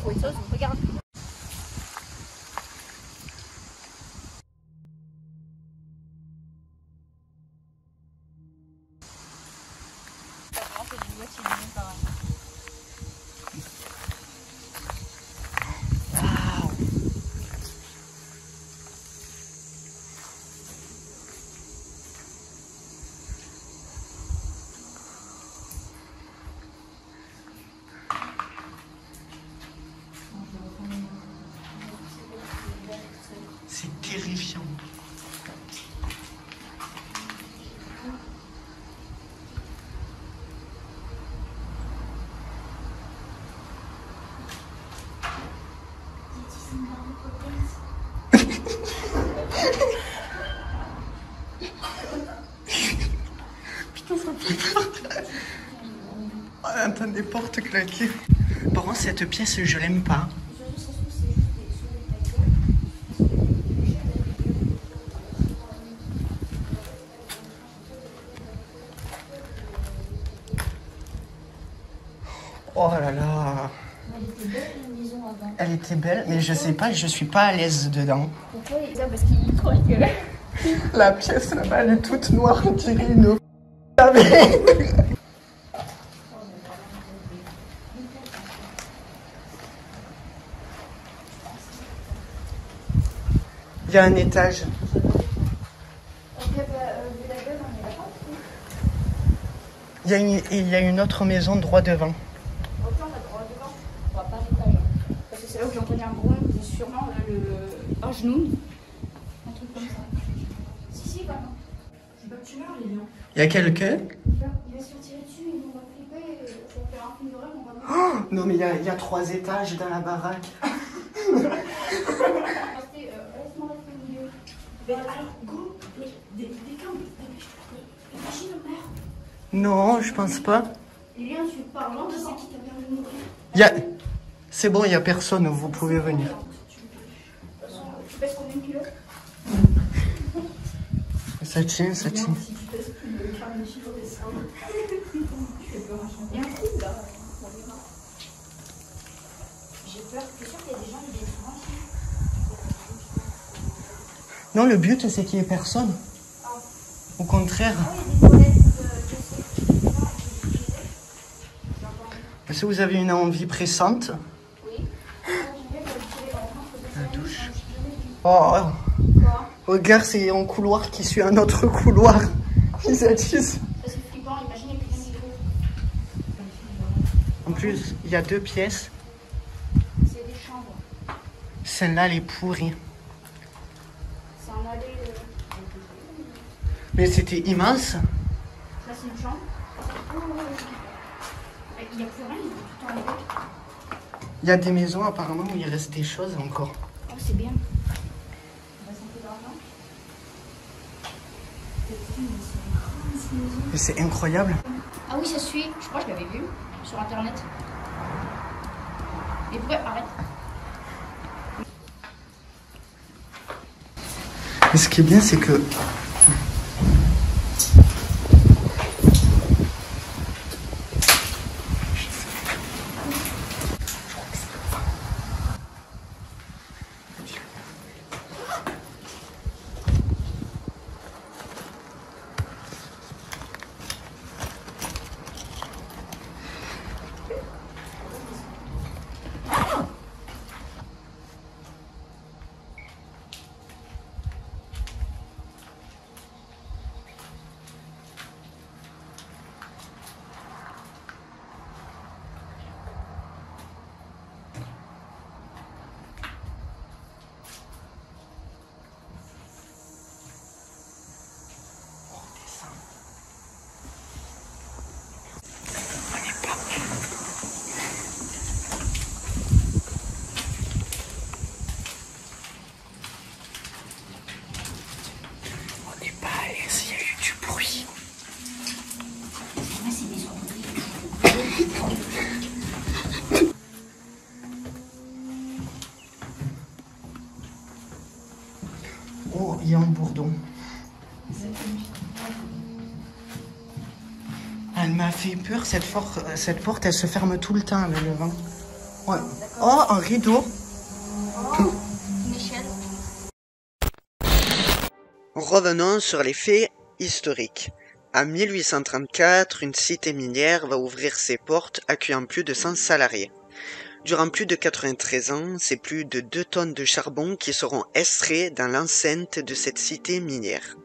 pour autre chose, regarde. C'est terrifiant. Putain, ça me fait peur. Oh, entends des portes claquer. Par contre, cette pièce, je l'aime pas. Oh là là. Elle était belle la maison avant. Elle était belle, mais je sais pas, je suis pas à l'aise dedans. Pourquoi? Parce qu'il est trop rigolo. La pièce là-bas, elle est toute noire, on dirait une... Il y a un étage. Il y a une autre maison droit devant. Ok, on a droit devant. On va pas l'étage. Parce que c'est là où j'ai entendu un bruit, sûrement un genou. Un truc comme ça. Si, bah non. C'est pas que tu meurs, les lions. Il y a quelqu'un? Il va se faire tirer dessus, et on va flipper, ça va faire un film d'horreur, on va... Oh, non mais il y a 3 étages dans la baraque. Laisse-moi rester au milieu. Mais alors, go, mais des câbles, dépêche-toi. Imagine le maire. Non, je pense pas. Lilian, tu parles de ça qui t'a permis de mourir. C'est bon, il y a personne, vous pouvez venir. Tu pèses combien de kilos? Ça tient, ça tient. Si tu pèses plus de 40 kilos, c'est ça. Tu fais peur à changer. Il y a un trou là. J'ai peur. T'es sûr qu'il y a des gens qui viennent souvent ici? Non, le but, c'est qu'il y ait personne. Au contraire. Ah oui, il y a des toilettes Est-ce que vous avez une envie pressante? Oui. La douche. Oh, regarde, c'est un couloir qui suit un autre couloir. Ils attisent. Ça c'est flippant, imagine, il y a quelqu'un qui trouve. En plus, il y a 2 pièces. C'est des chambres. Celle-là, elle est pourrie. C'est un allée. Mais c'était immense. Ça c'est une chambre. Il n'y a plus rien, il est tout enlevé. Il y a des maisons apparemment où il reste des choses encore. Oh, c'est bien. On va s'en faire d'argent. Mais c'est incroyable. Ah oui, ça suit. Je crois que je l'avais vu sur internet. Et pourquoi arrête? Mais ce qui est bien, c'est que... Oh, il y a un bourdon. Elle m'a fait peur, cette porte, elle se ferme tout le temps avec le vent. Ouais. Oh, un rideau. Une échelle. Revenons sur les faits historiques. En 1834, une cité minière va ouvrir ses portes, accueillant plus de 100 salariés. Durant plus de 93 ans, c'est plus de 2 tonnes de charbon qui seront extraits dans l'enceinte de cette cité minière.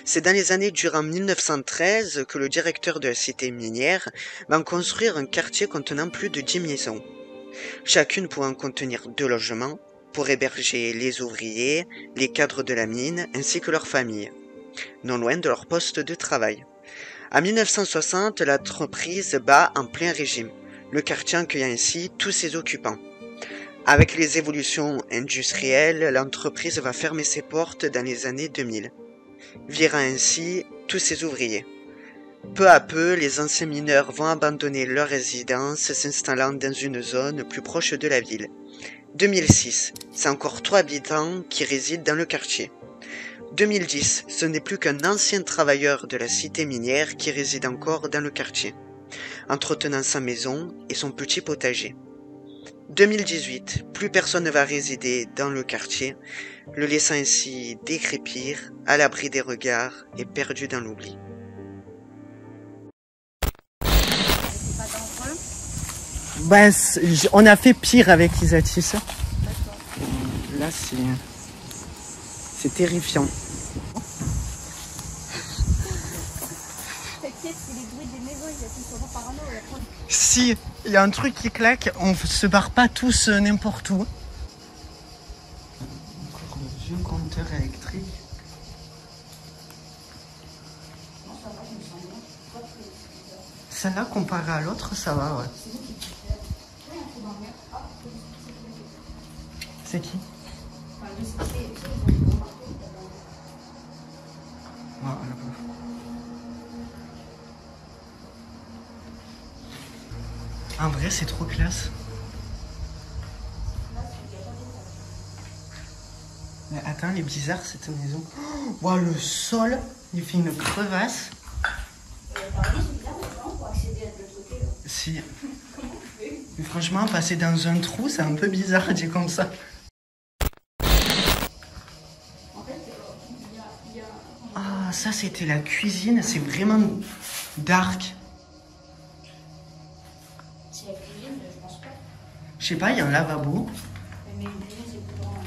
C'est dans les années durant 1913 que le directeur de la cité minière va en construire un quartier contenant plus de 10 maisons, chacune pouvant contenir 2 logements pour héberger les ouvriers, les cadres de la mine ainsi que leurs familles, non loin de leur poste de travail. En 1960, l'entreprise bat en plein régime, le quartier accueillant ainsi tous ses occupants. Avec les évolutions industrielles, l'entreprise va fermer ses portes dans les années 2000, virant ainsi tous ses ouvriers. Peu à peu, les anciens mineurs vont abandonner leur résidence, s'installant dans une zone plus proche de la ville. 2006, c'est encore 3 habitants qui résident dans le quartier. 2010, ce n'est plus qu'un ancien travailleur de la cité minière qui réside encore dans le quartier, entretenant sa maison et son petit potager. 2018, plus personne ne va résider dans le quartier, le laissant ainsi décrépir, à l'abri des regards et perdu dans l'oubli. C'est pas dangereux. Bah, on a fait pire avec Isatis. D'accord. Là, c'est terrifiant. T'inquiète, c'est les bruits des maisons, ils sont toujours parano. Si il y a un truc qui claque, on se barre pas tous n'importe où. Encore un vieux compteur électrique. Celle-là, comparée à l'autre, ça va, ouais. C'est qui? Ah, en vrai, c'est trop classe. Mais attends, elle est bizarre cette maison. Oh, wow, le sol, il fait une crevasse. Si. Mais franchement, passer dans un trou, c'est un peu bizarre, dit comme ça. Ah, ça c'était la cuisine, c'est vraiment dark. C'est la cuisine, je pense pas. Je sais pas, il y a un lavabo. Mais une cuisine, c'est plus grand.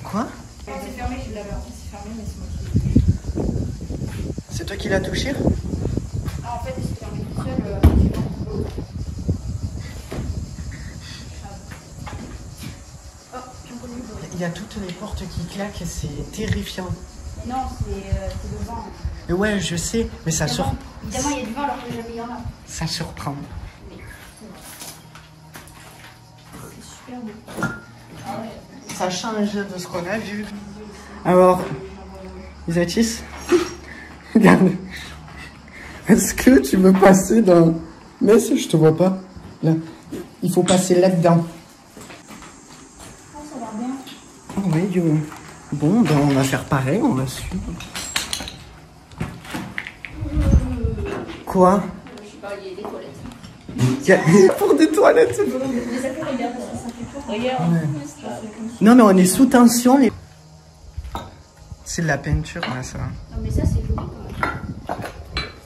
Quoi? C'est fermé, je l'avais en fait, c'est fermé, mais c'est moi qui l'ai. C'est toi qui l'as touché? Ah, en fait, c'est fermé tout seul. Il y a toutes les portes qui claquent, c'est terrifiant. Non, c'est le vent. Et ouais, je sais, mais ça Évidemment, il y a du vent alors que jamais il y en a. ça surprend. Mais c'est super beau. Ah ouais. Ça change de ce qu'on a vu. Alors, Isatis, regarde. Est-ce que tu veux passer dans... Mais si, je te vois pas. Là, il faut passer là-dedans. Ah, ça a l'air bien. Ah oui, bon, ben on va faire pareil, on va suivre. Quoi? Je sais pas, il y a des toilettes. Il y a pour des toilettes. Mais ça fait regarde, ça fait tout. Regarde. Ouais. Non, mais on est sous tension. C'est de la peinture, là, ça. Non, mais ça, c'est joli quand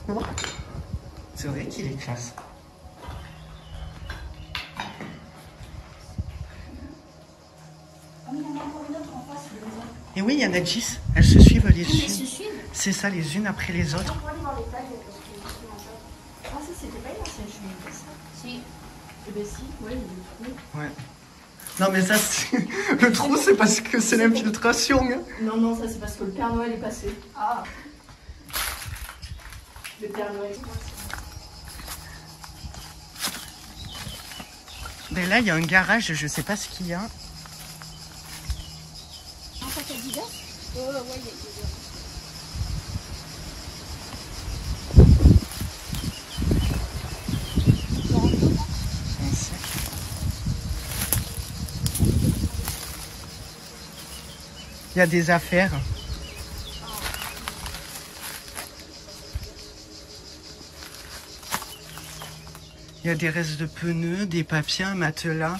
même. C'est vrai qu'il est classe. Ah, mais il y en a encore une autre en face. Et oui, il y en a 10. Elles se suivent les Ils se unes. suivent. C'est ça, les unes après les autres. On peut aller voir les tags parce que je suis en fait. Ah, ça, c'était pas une ancienne cheminée, ça. Si. Eh ben si, ouais, il y a des trous. Ouais. Non, mais ça, le trou, c'est parce que c'est l'infiltration. Hein. Non, non, ça c'est parce que le Père Noël est passé. Ah. Le Père Noël est passé. Mais là, il y a un garage, je sais pas ce qu'il y a. Un sac à Adidas. Ouais, il y a des... Il y a des affaires. Il y a des restes de pneus, des papiers, un matelas.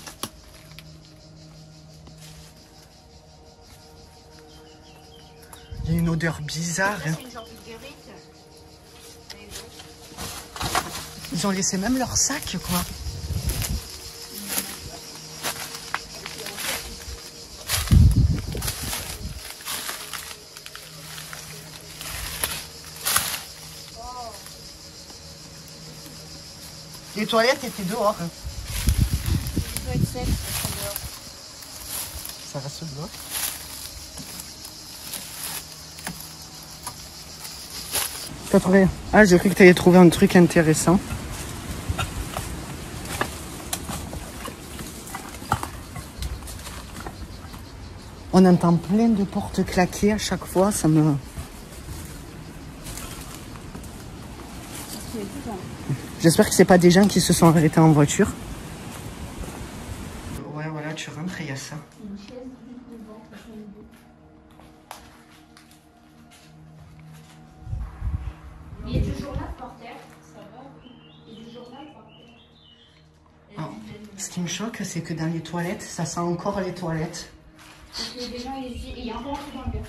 Il y a une odeur bizarre. Hein. Ils ont laissé même leur sac, quoi. Les toilettes étaient dehors. Hein. Ça doit être sec, ça dehors. Ça reste dehors. T'as trouvé? Ah, j'ai cru que t'allais trouver un truc intéressant. On entend plein de portes claquer à chaque fois, ça me... J'espère que c'est pas des gens qui se sont arrêtés en voiture. Ouais, voilà, tu rentres et il y a ça. Une chaise devant, il y a du journal par terre, ça va. Il y a du journal par terre. Oh. Ce qui me choque, c'est que dans les toilettes, ça sent encore les toilettes. Parce que les gens, il y a encore un truc dans le gars.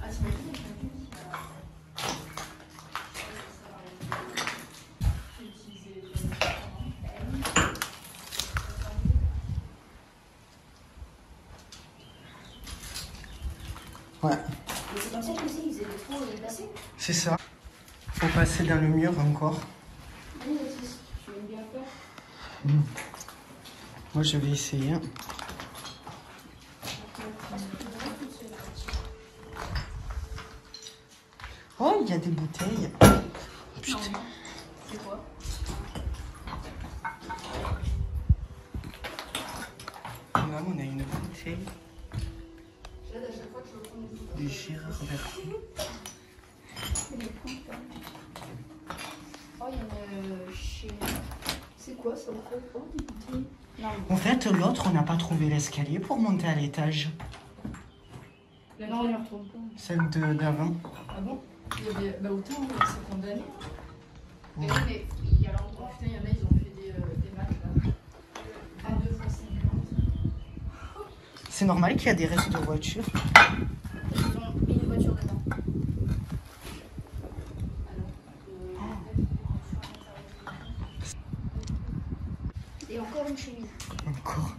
Ah, c'est vrai. Ouais. C'est comme ça que aussi, ils faisaient des trous placés. C'est ça. Faut passer dans le mur encore. Oui, tu aimes bien faire. Moi, je vais essayer. Oh, il y a des bouteilles. Putain. C'est quoi? Là, on a une bouteille. Du Gérard Bertrand. Oh, il y a une chez... C'est quoi ça? Oh, des bouteilles. Non. En fait, l'autre, on n'a pas trouvé l'escalier pour monter à l'étage. Non, on ne retrouve pas. Celle d'avant. Ah bon? Bah autant, c'est condamné. Mais oui, mais il y a l'endroit, putain, il y en a, ils ont fait des maths là. À 2 fois 50. C'est normal qu'il y a des restes de voitures. Ils ont mis une voiture dedans. Et encore une chemise. Encore.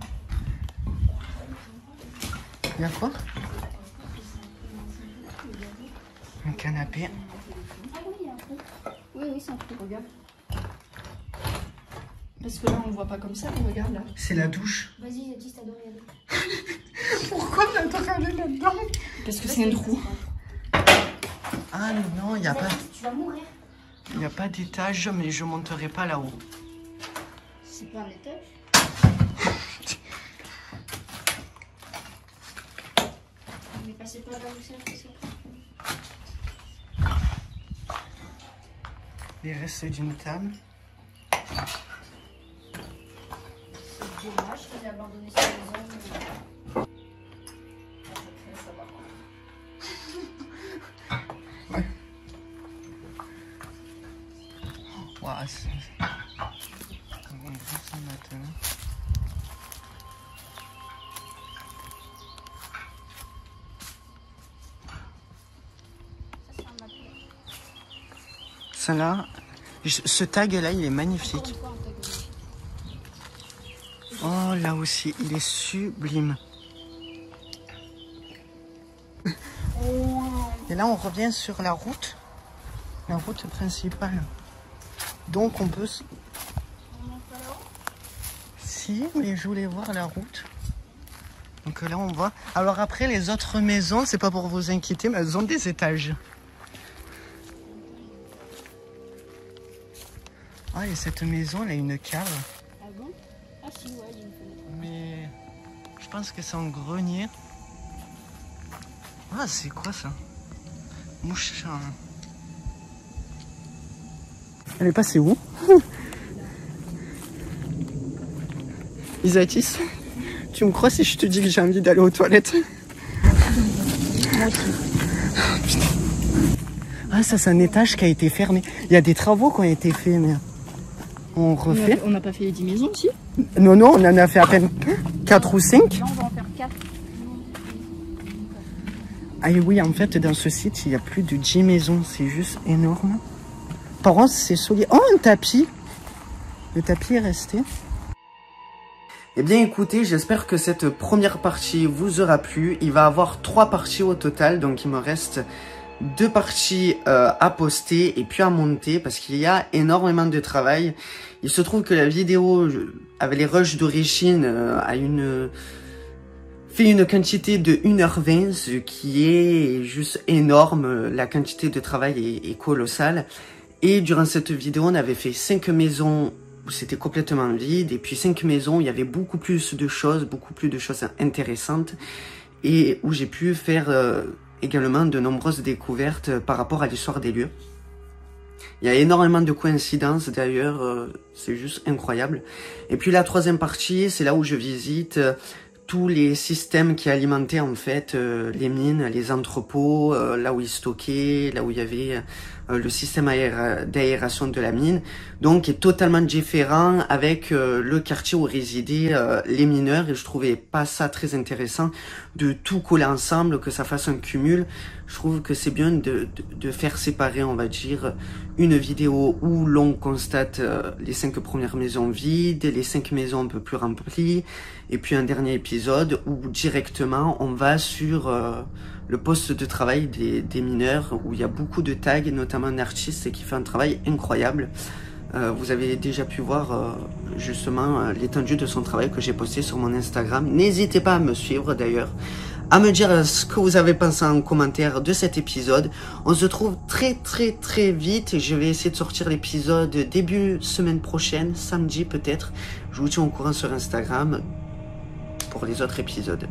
Il y a quoi? Un canapé. Ah oui, il y a un trou. Oui, oui, c'est un trou, regarde. Parce que là, on ne voit pas comme ça, mais regarde là. C'est la douche. Vas-y, dis, t'as doré. Pourquoi on a doré là-dedans? Parce que c'est un trou. Ah non, il n'y a pas... Tu vas mourir. Il n'y a pas d'étage, mais je monterai pas là-haut. C'est pas un étage. Mais passez pas là où c'est. Les restes d'une table. C'est dommage qu'ils aient abandonné cette maison. Ouais. Wow, c'est... On voit ça maintenant. Ça là, ce tag là, il est magnifique. Oh, là aussi, il est sublime. Et là, on revient sur la route principale. Donc, on peut... Si, mais je voulais voir la route. Donc là, on voit... Alors après, les autres maisons, c'est pas pour vous inquiéter, mais elles ont des étages. Ah, et cette maison, elle a une cave. Ah bon? Ah si, ouais, il y a une fenêtre. Mais je pense que c'est un grenier. Ah, c'est quoi ça? Mouche. Elle est passée où? Isatis, tu me crois si je te dis que j'ai envie d'aller aux toilettes? Moi aussi. Putain. Ah, ça, c'est un étage qui a été fermé. Il y a des travaux qui ont été faits, mais... On refait. On n'a pas fait les 10 maisons, si? Non, non, on en a fait à peine 4 ou 5. Là, on va en faire 4. Ah et oui, en fait, dans ce site, il y a plus de 10 maisons. C'est juste énorme. Par contre, c'est solide. Oh, un tapis. Le tapis est resté. Eh bien, écoutez, j'espère que cette première partie vous aura plu. Il va y avoir 3 parties au total. Donc, il me reste 2 parties à poster et puis à monter parce qu'il y a énormément de travail. Il se trouve que la vidéo avec les rushs d'origine fait une quantité de 1h20, ce qui est juste énorme. La quantité de travail est colossale. Et durant cette vidéo, on avait fait 5 maisons où c'était complètement vide. Et puis 5 maisons où il y avait beaucoup plus de choses intéressantes. Et où j'ai pu faire également de nombreuses découvertes par rapport à l'histoire des lieux. Il y a énormément de coïncidences d'ailleurs, c'est juste incroyable. Et puis la 3e partie, c'est là où je visite tous les systèmes qui alimentaient en fait les mines, les entrepôts, là où ils stockaient, là où il y avait le système d'aération de la mine, donc qui est totalement différent avec le quartier où résidaient les mineurs, et je trouvais pas ça très intéressant de tout coller ensemble, que ça fasse un cumul. Je trouve que c'est bien de faire séparer, on va dire, une vidéo où l'on constate les 5 premières maisons vides, les 5 maisons un peu plus remplies, et puis un dernier épisode où directement on va sur le poste de travail des mineurs, où il y a beaucoup de tags, notamment un artiste qui fait un travail incroyable. Vous avez déjà pu voir justement l'étendue de son travail que j'ai posté sur mon Instagram. N'hésitez pas à me suivre d'ailleurs, à me dire ce que vous avez pensé en commentaire de cet épisode. On se trouve très vite. Je vais essayer de sortir l'épisode début semaine prochaine, samedi peut-être. Je vous tiens au courant sur Instagram pour les autres épisodes.